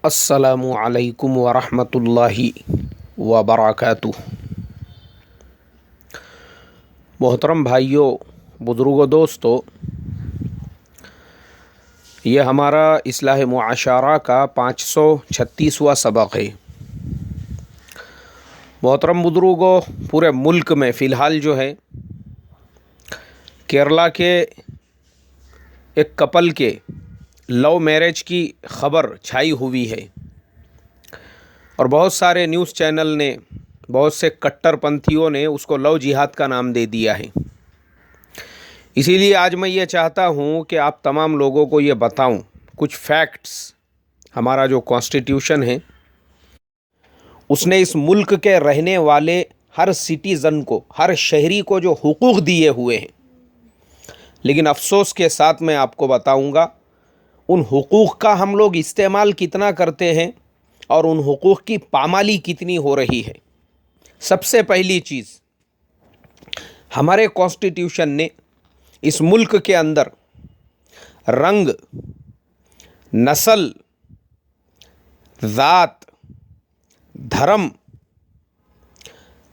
अस्सलामु अलैकुम वरहमतुल्लाहि वबरकातुह। मोहतरम भाइयों, बुज़ुर्गों, दोस्तों, ये हमारा इस्लाह मुआशरा का 536वां सबक है। मोहतरम बुज़ुर्गों, पूरे मुल्क में फ़िलहाल जो है केरला के एक कपल के लव मैरिज की ख़बर छाई हुई है और बहुत सारे न्यूज़ चैनल ने, बहुत से कट्टरपंथियों ने उसको लव जिहाद का नाम दे दिया है। इसीलिए आज मैं ये चाहता हूँ कि आप तमाम लोगों को ये बताऊँ कुछ फैक्ट्स। हमारा जो कॉन्स्टिट्यूशन है उसने इस मुल्क के रहने वाले हर सिटीज़न को, हर शहरी को जो हुकूक दिए हुए हैं, लेकिन अफसोस के साथ मैं आपको बताऊंगा उन हुकूक का हम लोग इस्तेमाल कितना करते हैं और उन हुकूक की पामाली कितनी हो रही है। सबसे पहली चीज़, हमारे कॉन्स्टिट्यूशन ने इस मुल्क के अंदर रंग, नस्ल, ज़ात, धर्म,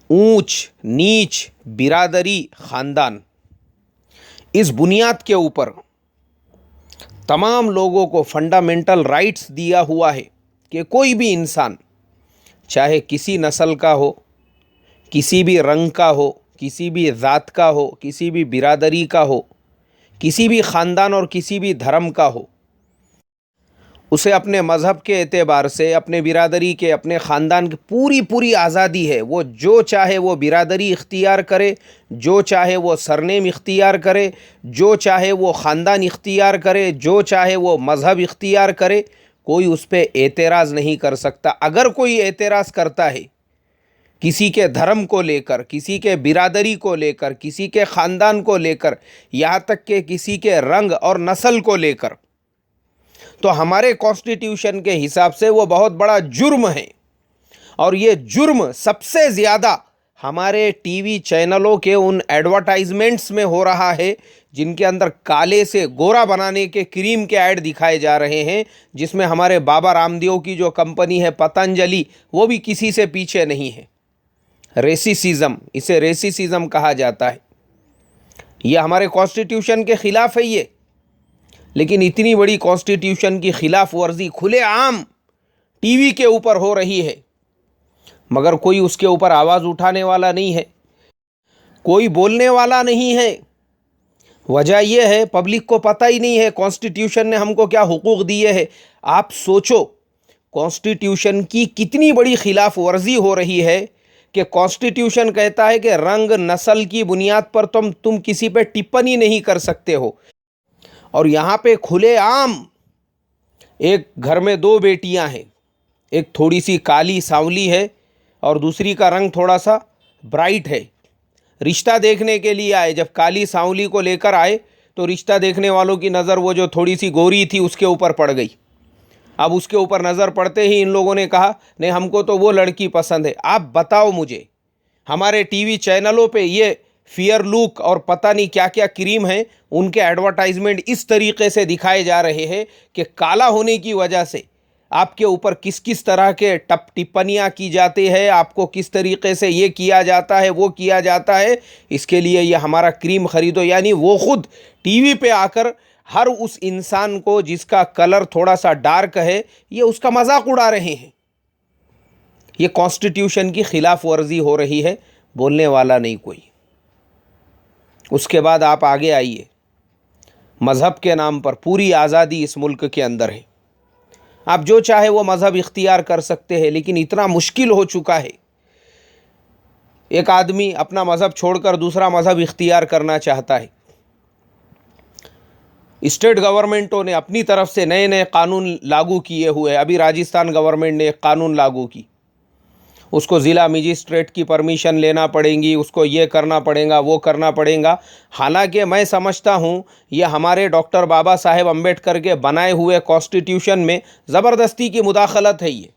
ऊंच नीच, बिरादरी, ख़ानदान, इस बुनियाद के ऊपर तमाम लोगों को फंडामेंटल राइट्स दिया हुआ है कि कोई भी इंसान, चाहे किसी नस्ल का हो, किसी भी रंग का हो, किसी भी ज़ात का हो, किसी भी बिरादरी का हो, किसी भी ख़ानदान और किसी भी धर्म का हो, उसे अपने मज़हब के एतबार से, अपने बिरादरी के, अपने ख़ानदान की पूरी आज़ादी है। वो जो चाहे वो बिरादरी इख्तियार करे, जो चाहे वो सरनेम इख्तियार करे, जो चाहे वो ख़ानदान इख्तियार करे, जो चाहे वो मज़हब इख्तियार करे, कोई उस पर एतराज़ नहीं कर सकता। अगर कोई एतराज़ करता है किसी के धर्म को लेकर, किसी के बिरादरी को लेकर, किसी के ख़ानदान को लेकर, यहाँ तक कि किसी के रंग और नस्ल को लेकर, तो हमारे कॉन्स्टिट्यूशन के हिसाब से वो बहुत बड़ा जुर्म है। और ये जुर्म सबसे ज़्यादा हमारे टीवी चैनलों के उन एडवर्टाइजमेंट्स में हो रहा है जिनके अंदर काले से गोरा बनाने के क्रीम के ऐड दिखाए जा रहे हैं, जिसमें हमारे बाबा रामदेव की जो कंपनी है पतंजलि, वो भी किसी से पीछे नहीं है। रेसिसिज्म, इसे रेसिसिज्म कहा जाता है। ये हमारे कॉन्स्टिट्यूशन के ख़िलाफ़ है ये। लेकिन इतनी बड़ी कॉन्स्टिट्यूशन की खिलाफ वर्जी खुलेआम टीवी के ऊपर हो रही है, मगर कोई उसके ऊपर आवाज़ उठाने वाला नहीं है, कोई बोलने वाला नहीं है। वजह यह है, पब्लिक को पता ही नहीं है कॉन्स्टिट्यूशन ने हमको क्या हुकूक दिए हैं। आप सोचो कॉन्स्टिट्यूशन की कितनी बड़ी खिलाफ वर्जी हो रही है कि कॉन्स्टिट्यूशन कहता है कि रंग नस्ल की बुनियाद पर तुम किसी पे टिप्पणी नहीं कर सकते हो, और यहाँ पे खुलेआम एक घर में दो बेटियाँ हैं, एक थोड़ी सी काली सांवली है और दूसरी का रंग थोड़ा सा ब्राइट है। रिश्ता देखने के लिए आए, जब काली सांवली को लेकर आए तो रिश्ता देखने वालों की नज़र वो जो थोड़ी सी गोरी थी उसके ऊपर पड़ गई। अब उसके ऊपर नज़र पड़ते ही इन लोगों ने कहा नहीं, हमको तो वो लड़की पसंद है। आप बताओ मुझे, हमारे टीवी चैनलों पे ये फियर लुक और पता नहीं क्या क्या क्रीम है, उनके एडवर्टाइजमेंट इस तरीके से दिखाए जा रहे हैं कि काला होने की वजह से आपके ऊपर किस किस तरह के टिप्पणियाँ की जाती है, आपको किस तरीके से ये किया जाता है, वो किया जाता है। इसके लिए ये हमारा क्रीम ख़रीदो। यानी वो ख़ुद टीवी पे आकर हर उस इंसान को जिसका कलर थोड़ा सा डार्क है, ये उसका मजाक उड़ा रहे हैं। ये कॉन्स्टिट्यूशन की खिलाफ वर्जी हो रही है, बोलने वाला नहीं कोई। उसके बाद आप आगे आइए, मज़हब के नाम पर पूरी आज़ादी इस मुल्क के अंदर है, आप जो चाहे वो मज़हब इख्तियार कर सकते हैं। लेकिन इतना मुश्किल हो चुका है, एक आदमी अपना मज़हब छोड़कर दूसरा मज़हब इख्तियार करना चाहता है। स्टेट गवर्नमेंटों ने अपनी तरफ से नए नए कानून लागू किए हुए। अभी राजस्थान गवर्नमेंट ने एक कानून लागू की, उसको ज़िला मजिस्ट्रेट की परमिशन लेना पड़ेगी, उसको ये करना पड़ेगा, वो करना पड़ेगा। हालांकि मैं समझता हूँ ये हमारे डॉक्टर बाबा साहेब अम्बेडकर के बनाए हुए कॉन्स्टिट्यूशन में ज़बरदस्ती की मुदाखलत है। ये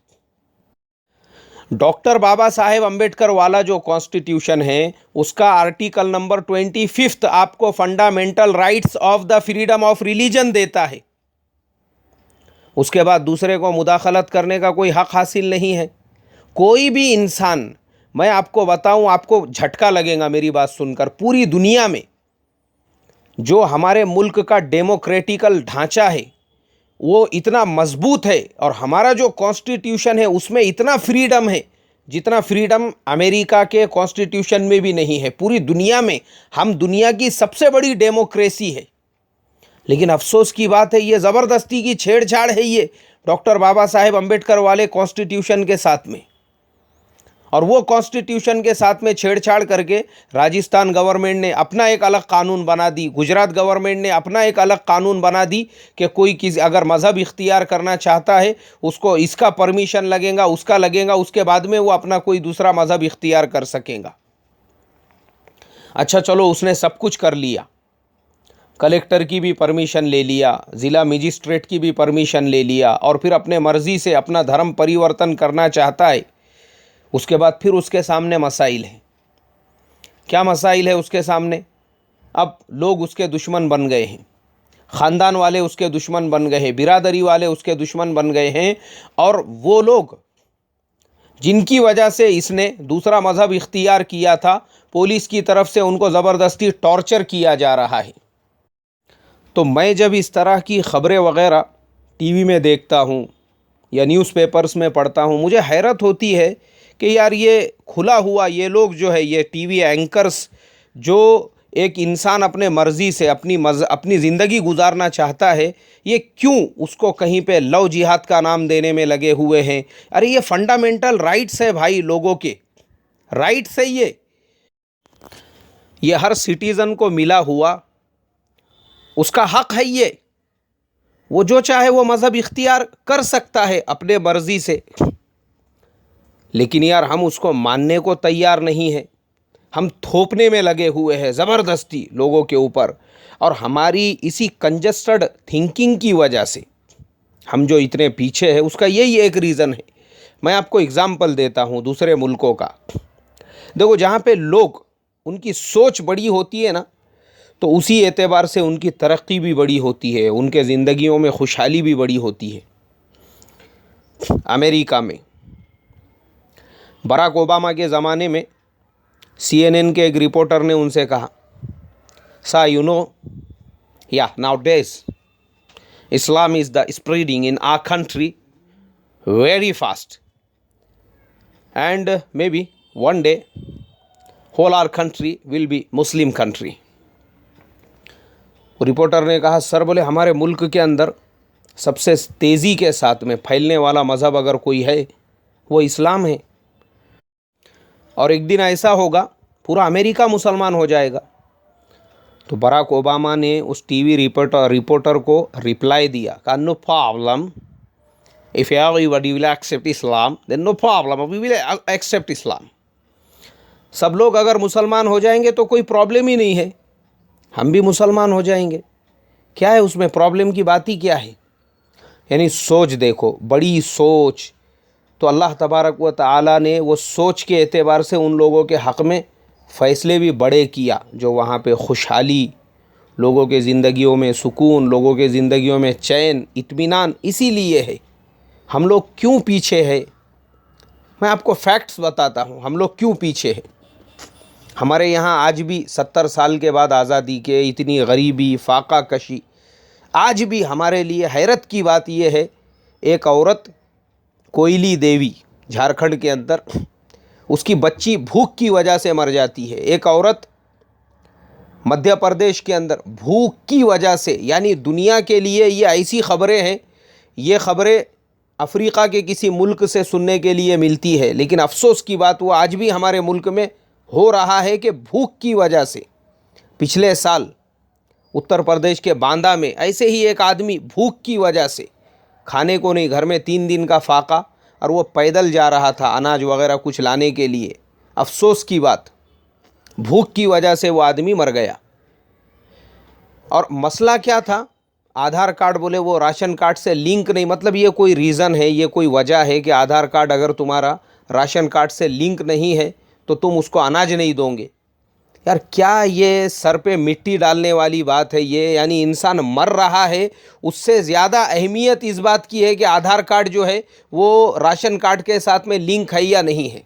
डॉक्टर बाबा साहेब अम्बेडकर वाला जो कॉन्स्टिट्यूशन है उसका आर्टिकल नंबर 25 आपको fundamental rights of the freedom of religion देता है। उसके बाद दूसरे को मुदाखलत करने का कोई हक़ हासिल नहीं है। कोई भी इंसान, मैं आपको बताऊं, आपको झटका लगेगा मेरी बात सुनकर, पूरी दुनिया में जो हमारे मुल्क का डेमोक्रेटिकल ढांचा है वो इतना मजबूत है और हमारा जो कॉन्स्टिट्यूशन है उसमें इतना फ्रीडम है जितना फ्रीडम अमेरिका के कॉन्स्टिट्यूशन में भी नहीं है। पूरी दुनिया में हम दुनिया की सबसे बड़ी डेमोक्रेसी है। लेकिन अफसोस की बात है, ये ज़बरदस्ती की छेड़छाड़ है ये डॉक्टर बाबा साहेब अम्बेडकर वाले कॉन्स्टिट्यूशन के साथ में। और वो कॉन्स्टिट्यूशन के साथ में छेड़छाड़ करके राजस्थान गवर्नमेंट ने अपना एक अलग कानून बना दी, गुजरात गवर्नमेंट ने अपना एक अलग कानून बना दी कि कोई किसी अगर मज़हब इख्तियार करना चाहता है उसको इसका परमिशन लगेगा, उसका लगेगा, उसके बाद में वो अपना कोई दूसरा मज़हब इख्तियार कर सकेगा। अच्छा चलो, उसने सब कुछ कर लिया, कलेक्टर की भी परमिशन ले लिया, ज़िला मजिस्ट्रेट की भी परमिशन ले लिया, और फिर अपने मर्ज़ी से अपना धर्म परिवर्तन करना चाहता है। उसके बाद फिर उसके सामने मसाइल हैं। क्या मसाइल है उसके सामने? अब लोग उसके दुश्मन बन गए हैं, ख़ानदान वाले उसके दुश्मन बन गए हैं, बिरादरी वाले उसके दुश्मन बन गए हैं, और वो लोग जिनकी वजह से इसने दूसरा मज़हब इख्तियार किया था, पुलिस की तरफ से उनको ज़बरदस्ती टॉर्चर किया जा रहा है। तो मैं जब इस तरह की ख़बरें वग़ैरह टीवी में देखता हूँ या न्यूज़पेपर्स में पढ़ता हूँ, मुझे हैरत होती है कि यार ये खुला हुआ, ये लोग जो है, ये टीवी एंकर्स जो एक इंसान अपने मर्ज़ी से अपनी ज़िंदगी गुजारना चाहता है, ये क्यों उसको कहीं पे लव जिहाद का नाम देने में लगे हुए हैं? अरे ये फंडामेंटल राइट्स है भाई, लोगों के राइट्स है ये हर सिटीज़न को मिला हुआ उसका हक़ है। ये वो जो चाहे वो मज़हब इख्तियार कर सकता है अपने मर्ज़ी से, लेकिन यार हम उसको मानने को तैयार नहीं है। हम थोपने में लगे हुए हैं ज़बरदस्ती लोगों के ऊपर, और हमारी इसी कंजस्टेड थिंकिंग की वजह से हम जो इतने पीछे हैं उसका यही एक रीज़न है। मैं आपको एग्ज़ाम्पल देता हूँ दूसरे मुल्कों का। देखो, जहाँ पे लोग, उनकी सोच बड़ी होती है ना, तो उसी एतबार से उनकी तरक्की भी बड़ी होती है, उनके ज़िंदगियों में खुशहाली भी बड़ी होती है। अमेरिका में बराक ओबामा के ज़माने में CNN के एक रिपोर्टर ने उनसे कहा, सा यू नो, या nowadays Islam is the spreading in our country very fast and maybe one day whole our country will be Muslim country. Reporter ने कहा, सर बोले, हमारे मुल्क के अंदर सबसे तेज़ी के साथ में फैलने वाला मज़हब अगर कोई है वो इस्लाम है, और एक दिन ऐसा होगा पूरा अमेरिका मुसलमान हो जाएगा। तो बराक ओबामा ने उस टीवी रिपोर्टर को रिप्लाई दिया, कहा, no problem, if everybody will accept Islam then no problem, we will accept Islam. सब लोग अगर मुसलमान हो जाएंगे तो कोई प्रॉब्लम ही नहीं है, हम भी मुसलमान हो जाएंगे। क्या है उसमें प्रॉब्लम की बात ही क्या है? यानी सोच देखो, बड़ी सोच। तो अल्लाह तबारक व तआला ने वो सोच के एतबार से उन लोगों के हक़ में फ़ैसले भी बड़े किया, जो वहाँ पे खुशहाली, लोगों के ज़िंदगियों में सुकून, लोगों के ज़िंदगियों में चैन, इत्मीनान। इसीलिए है हम लोग क्यों पीछे हैं। मैं आपको फैक्ट्स बताता हूँ हम लोग क्यों पीछे हैं। हमारे यहाँ आज भी 70 साल के बाद आज़ादी के इतनी गरीबी, फाका कशी, आज भी हमारे लिए हैरत की बात यह है, एक औरत कोयली देवी झारखंड के अंदर, उसकी बच्ची भूख की वजह से मर जाती है। एक औरत मध्य प्रदेश के अंदर भूख की वजह से, यानी दुनिया के लिए ये ऐसी ख़बरें हैं, ये ख़बरें अफ्रीका के किसी मुल्क से सुनने के लिए मिलती है, लेकिन अफसोस की बात वो आज भी हमारे मुल्क में हो रहा है कि भूख की वजह से। पिछले साल उत्तर प्रदेश के बांदा में ऐसे ही एक आदमी भूख की वजह से, खाने को नहीं, घर में 3 दिन का फाका, और वो पैदल जा रहा था अनाज वगैरह कुछ लाने के लिए। अफसोस की बात, भूख की वजह से वो आदमी मर गया। और मसला क्या था? आधार कार्ड बोले वो राशन कार्ड से लिंक नहीं, मतलब ये कोई रीज़न है, ये कोई वजह है कि आधार कार्ड अगर तुम्हारा राशन कार्ड से लिंक नहीं है तो तुम उसको अनाज नहीं दोगे। यार क्या ये सर पे मिट्टी डालने वाली बात है ये। यानी इंसान मर रहा है, उससे ज़्यादा अहमियत इस बात की है कि आधार कार्ड जो है वो राशन कार्ड के साथ में लिंक है या नहीं है।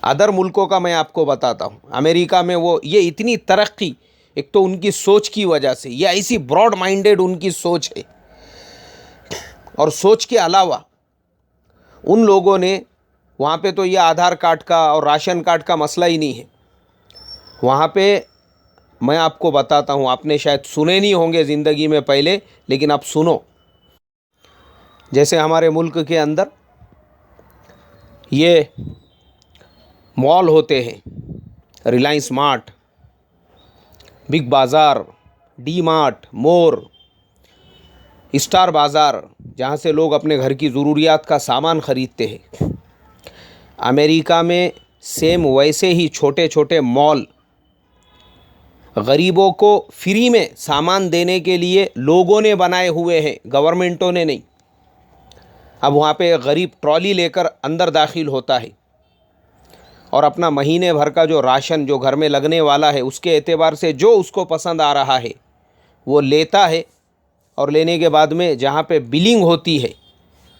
अदर मुल्कों का मैं आपको बताता हूँ, अमेरिका में वो ये इतनी तरक्की, एक तो उनकी सोच की वजह से, ये ऐसी ब्रॉड माइंडेड उनकी सोच है। और सोच के अलावा उन लोगों ने वहाँ पे तो ये आधार कार्ड का और राशन कार्ड का मसला ही नहीं है। वहाँ पे मैं आपको बताता हूँ, आपने शायद सुने नहीं होंगे ज़िंदगी में पहले, लेकिन अब सुनो। जैसे हमारे मुल्क के अंदर ये मॉल होते हैं, रिलायंस मार्ट, बिग बाज़ार, डी मार्ट, मोर, स्टार बाज़ार, जहाँ से लोग अपने घर की ज़रूरियात का सामान ख़रीदते हैं। अमेरिका में सेम वैसे ही छोटे छोटे मॉल गरीबों को फ्री में सामान देने के लिए लोगों ने बनाए हुए हैं, गवर्नमेंटों ने नहीं। अब वहाँ पे गरीब ट्रॉली लेकर अंदर दाखिल होता है और अपना महीने भर का जो राशन जो घर में लगने वाला है उसके एतबार से जो उसको पसंद आ रहा है वो लेता है। और लेने के बाद में जहाँ पे बिलिंग होती है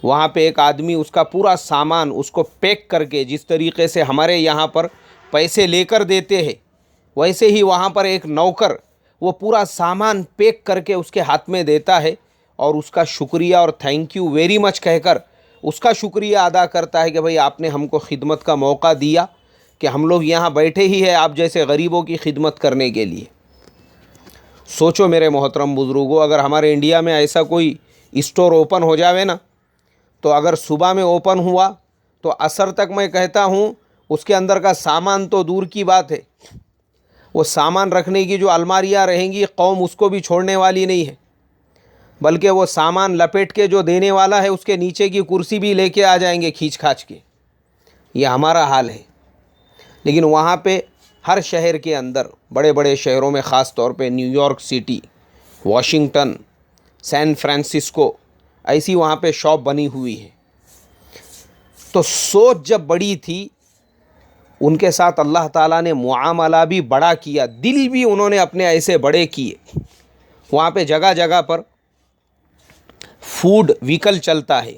वहाँ पे एक आदमी उसका पूरा सामान उसको पैक करके, जिस तरीके से हमारे यहाँ पर पैसे लेकर देते हैं वैसे ही वहाँ पर एक नौकर वो पूरा सामान पैक करके उसके हाथ में देता है और उसका शुक्रिया और थैंक यू वेरी मच कहकर उसका शुक्रिया अदा करता है कि भाई आपने हमको खिदमत का मौका दिया, कि हम लोग यहाँ बैठे ही हैं आप जैसे गरीबों की खिदमत करने के लिए। सोचो मेरे मोहतरम बुज़ुर्गों, अगर हमारे इंडिया में ऐसा कोई स्टोर ओपन हो जावे ना, तो अगर सुबह में ओपन हुआ तो असर तक मैं कहता हूँ उसके अंदर का सामान तो दूर की बात है, वो सामान रखने की जो अलमारियाँ रहेंगी कौम उसको भी छोड़ने वाली नहीं है, बल्कि वो सामान लपेट के जो देने वाला है उसके नीचे की कुर्सी भी लेके आ जाएंगे खींच खाच के। ये हमारा हाल है। लेकिन वहाँ पे हर शहर के अंदर, बड़े बड़े शहरों में ख़ास तौर पे New York city, Washington, San Francisco, ऐसी वहाँ पे शॉप बनी हुई है। तो सोच जब बड़ी थी, उनके साथ अल्लाह ताला ने मुआमला भी बड़ा किया, दिल भी उन्होंने अपने ऐसे बड़े किए। वहाँ पे जगह जगह पर फूड व्हीकल चलता है,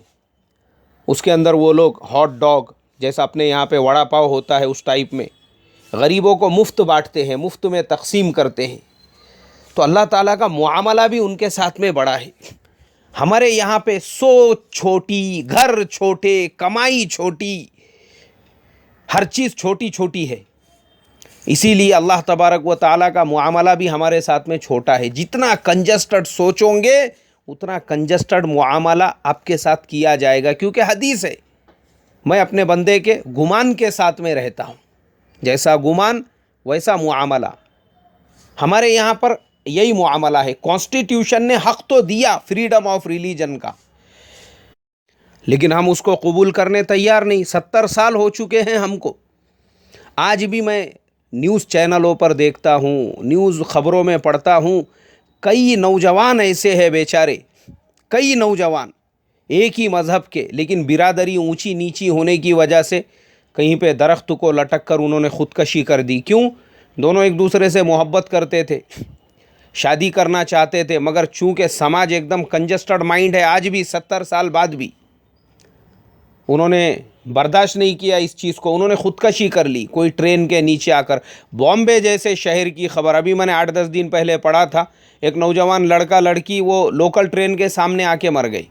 उसके अंदर वो लोग हॉट डॉग, जैसा अपने यहाँ पे वड़ा पाव होता है उस टाइप में गरीबों को मुफ्त बांटते हैं, मुफ्त में तकसीम करते हैं। तो अल्लाह ताला का मुआमला भी उनके साथ में बड़ा है। हमारे यहाँ पे सोच छोटी, घर छोटे, कमाई छोटी, हर चीज़ छोटी छोटी है। इसीलिए अल्लाह तबारक व ताला का मुआमला भी हमारे साथ में छोटा है। जितना कंजस्टेड सोचोगे उतना कंजस्टेड मुआमला आपके साथ किया जाएगा, क्योंकि हदीस है, मैं अपने बंदे के गुमान के साथ में रहता हूँ, जैसा गुमान वैसा मुआमला। हमारे यहाँ पर यही मुआमला है। कॉन्स्टिट्यूशन ने हक़ तो दिया फ्रीडम ऑफ रिलीजन का, लेकिन हम उसको कबूल करने तैयार नहीं। 70 साल हो चुके हैं हमको। आज भी मैं न्यूज़ चैनलों पर देखता हूँ, न्यूज़ ख़बरों में पढ़ता हूँ, कई नौजवान ऐसे हैं बेचारे, कई नौजवान एक ही मज़हब के, लेकिन बिरादरी ऊंची नीची होने की वजह से कहीं पे दरख्त को लटक कर उन्होंने ख़ुदकशी कर दी। क्यों? दोनों एक दूसरे से मोहब्बत करते थे, शादी करना चाहते थे, मगर चूँकि समाज एकदम कंजस्टेड माइंड है, आज भी 70 साल बाद भी उन्होंने बर्दाश्त नहीं किया इस चीज़ को, उन्होंने ख़ुदकशी कर ली। कोई ट्रेन के नीचे आकर, बॉम्बे जैसे शहर की ख़बर अभी मैंने 8-10 दिन पहले पढ़ा था, एक नौजवान लड़का लड़की वो लोकल ट्रेन के सामने आके मर गई।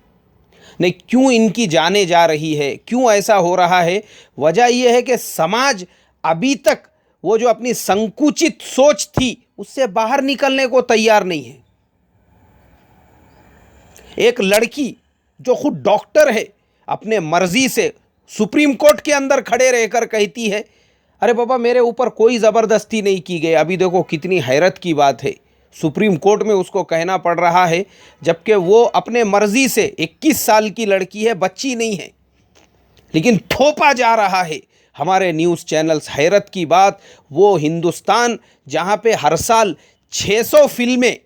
नहीं, क्यों इनकी जाने जा रही है, क्यों ऐसा हो रहा है? वजह यह है कि समाज अभी तक वो जो अपनी संकुचित सोच थी उससे बाहर निकलने को तैयार नहीं है। एक लड़की जो खुद डॉक्टर है अपने मर्जी से सुप्रीम कोर्ट के अंदर खड़े रहकर कहती है, अरे बाबा मेरे ऊपर कोई ज़बरदस्ती नहीं की गई। अभी देखो कितनी हैरत की बात है, सुप्रीम कोर्ट में उसको कहना पड़ रहा है, जबकि वो अपने मर्जी से 21 साल की लड़की है, बच्ची नहीं है, लेकिन थोपा जा रहा है हमारे न्यूज़ चैनल्स। हैरत की बात, वो हिंदुस्तान जहाँ पे हर साल 600 फिल्में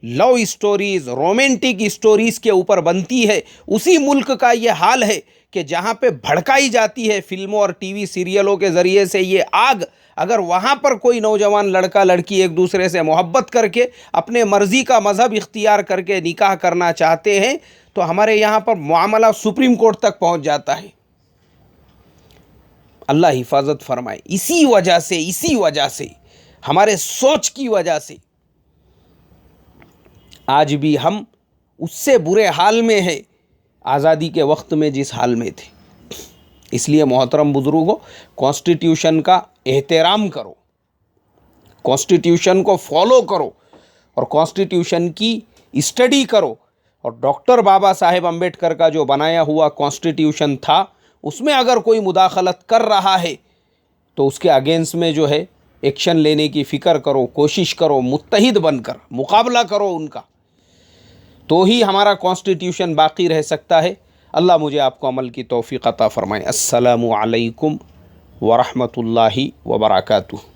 लव स्टोरीज़, रोमांटिक स्टोरीज़ के ऊपर बनती है, उसी मुल्क का ये हाल है कि जहाँ पे भड़काई जाती है फिल्मों और टीवी सीरियलों के ज़रिए से ये आग, अगर वहाँ पर कोई नौजवान लड़का लड़की एक दूसरे से मोहब्बत करके अपने मर्ज़ी का मज़हब इख्तियार करके निकाह करना चाहते हैं तो हमारे यहाँ पर मामला सुप्रीम कोर्ट तक पहुँच जाता है। अल्लाह हिफाजत फरमाए। इसी वजह से हमारे सोच की वजह से आज भी हम उससे बुरे हाल में है आज़ादी के वक्त में जिस हाल में थे। इसलिए मोहतरम बुजुर्गों, कॉन्स्टिट्यूशन का एहतराम करो, कॉन्स्टिट्यूशन को फॉलो करो और कॉन्स्टिट्यूशन की स्टडी करो। और डॉक्टर बाबा साहेब अम्बेडकर का जो बनाया हुआ कॉन्स्टिट्यूशन था उसमें अगर कोई मुदाखलत कर रहा है तो उसके अगेंस्ट में जो है एक्शन लेने की फ़िक्र करो, कोशिश करो, मुत्तहिद बनकर मुकाबला करो उनका, तो ही हमारा कॉन्स्टिट्यूशन बाकी रह सकता है। अल्लाह मुझे आपको अमल की तौफीक अता फ़रमाए। अस्सलामु अलैकुम व रहमतुल्लाहि व बरकातुहू।